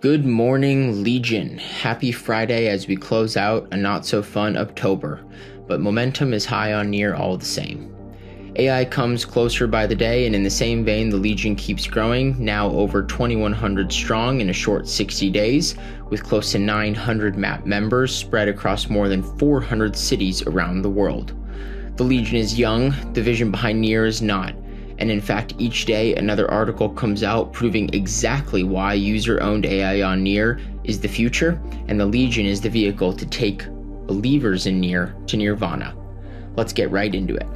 Good morning, Legion. Happy Friday as we close out a not-so-fun October, but momentum is high on Near all the same. AI comes closer by the day, and in the same vein, the Legion keeps growing, now over 2,100 strong in a short 60 days, with close to 900 map members spread across more than 400 cities around the world. The Legion is young, the vision behind Near is not. And in fact, each day another article comes out proving exactly why user-owned AI on Near is the future, and the Legion is the vehicle to take believers in Near to nirvana. Let's get right into it.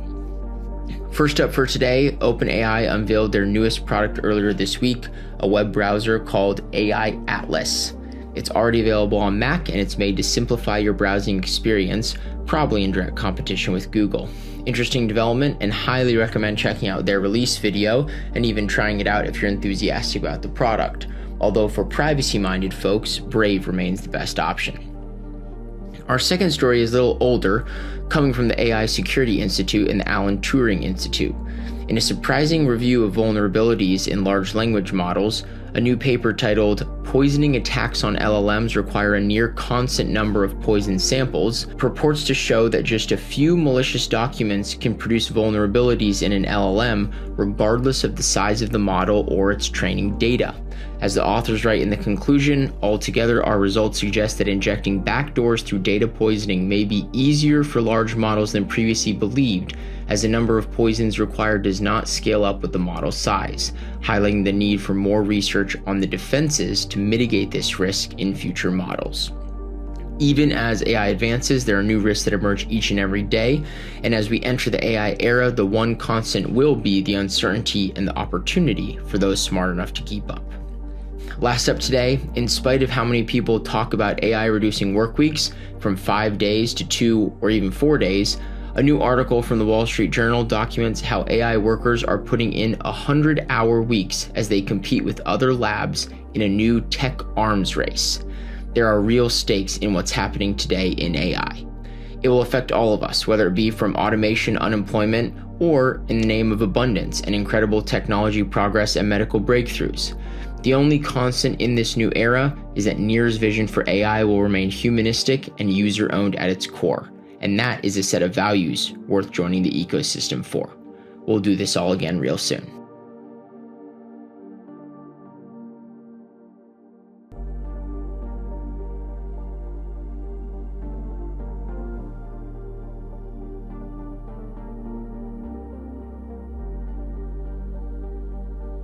First up for today, OpenAI unveiled their newest product earlier this week, a web browser called AI Atlas. It's already available on Mac, and it's made to simplify your browsing experience, probably in direct competition with Google. Interesting development, and highly recommend checking out their release video and even trying it out if you're enthusiastic about the product. Although for privacy-minded folks, Brave remains the best option. Our second story is a little older, coming from the AI Security Institute and the Alan Turing Institute. In a surprising review of vulnerabilities in large language models, a new paper titled "Poisoning Attacks on LLMs Require a Near Constant Number of Poison Samples" purports to show that just a few malicious documents can produce vulnerabilities in an LLM regardless of the size of the model or its training data. As the authors write in the conclusion, altogether our results suggest that injecting backdoors through data poisoning may be easier for large models than previously believed, as the number of poisons required does not scale up with the model size, highlighting the need for more research on the defenses to mitigate this risk in future models. Even as AI advances, there are new risks that emerge each and every day, and as we enter the AI era, the one constant will be the uncertainty and the opportunity for those smart enough to keep up. Last up today, in spite of how many people talk about AI reducing work weeks from 5 days to 2 or even 4 days, a new article from the Wall Street Journal documents how AI workers are putting in 100-hour weeks as they compete with other labs in a new tech arms race. There are real stakes in what's happening today in AI. It will affect all of us, whether it be from automation, unemployment, or in the name of abundance and incredible technology progress and medical breakthroughs. The only constant in this new era is that Near's vision for AI will remain humanistic and user-owned at its core, and that is a set of values worth joining the ecosystem for. We'll do this all again real soon.